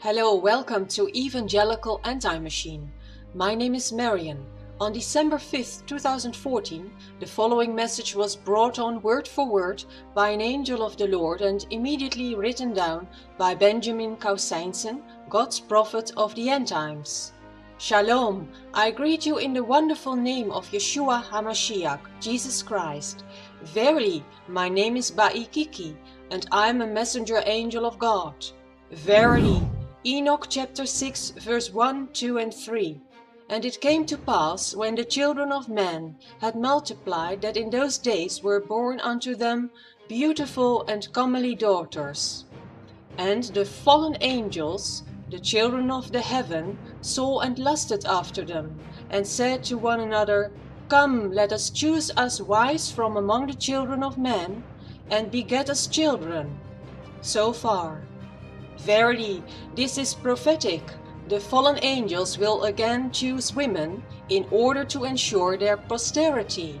Hello, welcome to Evangelical Anti-Machine. My name is Marian. On December 5th, 2014, the following message was brought on word for word by an angel of the Lord and immediately written down by Benjamin Kauseinsen, God's prophet of the end times. Shalom, I greet you in the wonderful name of Yeshua HaMashiach, Jesus Christ. Verily, my name is Ba'ikiki, and I am a messenger angel of God. Verily, Enoch chapter 6 verse 1, 2 and 3. And it came to pass, when the children of men had multiplied, that in those days were born unto them beautiful and comely daughters. And the fallen angels, the children of the heaven, saw and lusted after them, and said to one another, Come, let us choose us wives from among the children of men, and beget us children. So far. Verily, this is prophetic. The fallen angels will again choose women in order to ensure their posterity.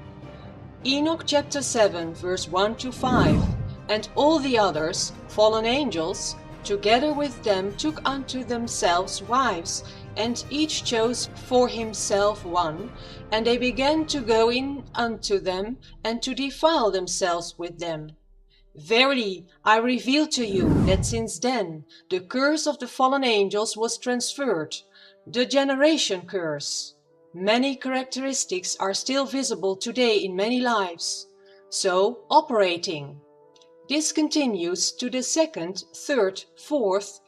Enoch chapter 7 verse 1 to 5. And all the others, fallen angels, together with them took unto themselves wives, and each chose for himself one, and they began to go in unto them, and to defile themselves with them. Verily, I reveal to you that since then the curse of the fallen angels was transferred, the generation curse. Many characteristics are still visible today in many lives, so operating. This continues to the second, third, fourth,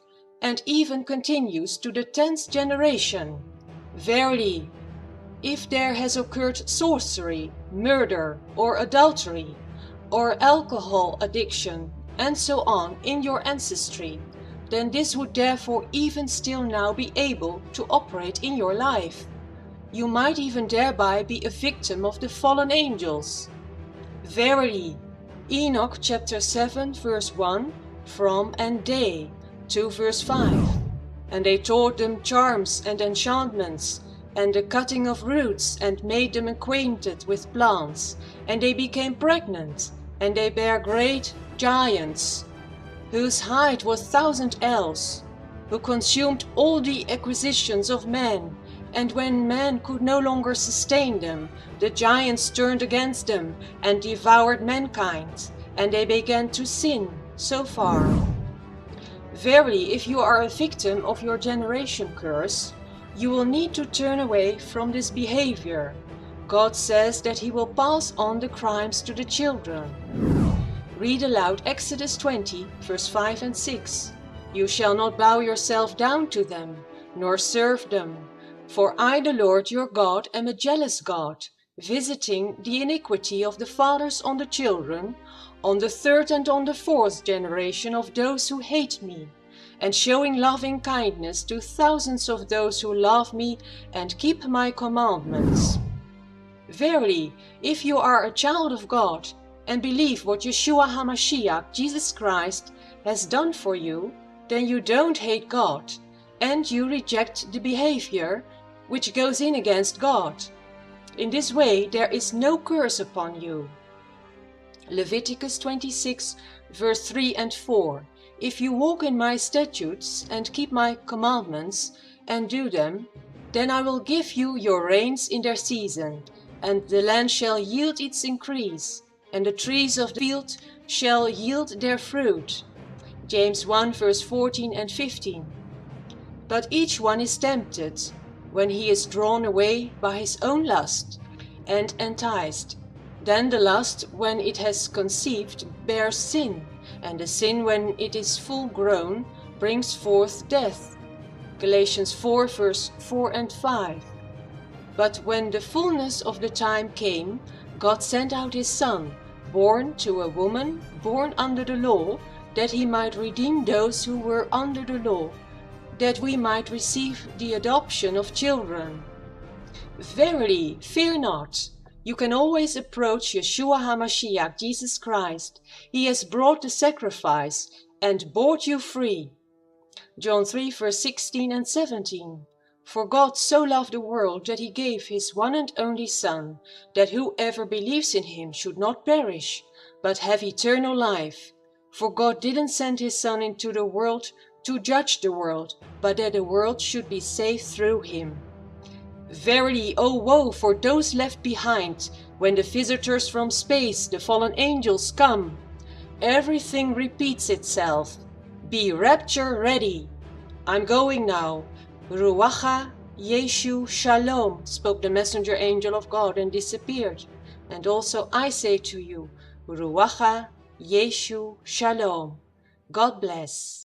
and even continues to the 10th generation. Verily, if there has occurred sorcery, murder, or adultery, or alcohol addiction, and so on in your ancestry, then this would therefore even still now be able to operate in your life. You might even thereby be a victim of the fallen angels. Verily, Enoch chapter 7 verse 1, from and they, 2 verse 5. And they taught them charms and enchantments, and the cutting of roots, and made them acquainted with plants, and they became pregnant, and they bare great giants, whose height was 1,000 ells, who consumed all the acquisitions of man, and when man could no longer sustain them, the giants turned against them, and devoured mankind, and they began to sin. So far. Verily, if you are a victim of your generation curse, you will need to turn away from this behavior. God says that he will pass on the crimes to the children. Read aloud Exodus 20 verse 5 and 6. You shall not bow yourself down to them, nor serve them. For I, the Lord your God, am a jealous God, visiting the iniquity of the fathers on the children, on the third and on the fourth generation of those who hate me, and showing loving kindness to thousands of those who love me and keep my commandments. Verily, if you are a child of God, and believe what Yeshua HaMashiach, Jesus Christ, has done for you, then you don't hate God, and you reject the behavior which goes in against God. In this way there is no curse upon you. Leviticus 26 verse 3 and 4. If you walk in my statutes and keep my commandments and do them, then I will give you your rains in their season, and the land shall yield its increase, and the trees of the field shall yield their fruit. James 1 verse 14 and 15. But each one is tempted, when he is drawn away by his own lust, and enticed. Then the lust, when it has conceived, bears sin, and the sin, when it is full grown, brings forth death. Galatians 4 verse 4 and 5. But when the fullness of the time came, God sent out his Son, born to a woman, born under the law, that he might redeem those who were under the law, that we might receive the adoption of children. Verily, fear not. You can always approach Yeshua HaMashiach, Jesus Christ. He has brought the sacrifice and bought you free. John 3 verse 16 and 17. For God so loved the world that he gave his one and only Son, that whoever believes in him should not perish, but have eternal life. For God didn't send his Son into the world to judge the world, but that the world should be saved through him. Verily, oh woe for those left behind, when the visitors from space, the fallen angels, come. Everything repeats itself. Be rapture ready. I'm going now. Ruacha Yeshu Shalom, spoke the messenger angel of God and disappeared. And also I say to you, Ruacha Yeshu Shalom. God bless.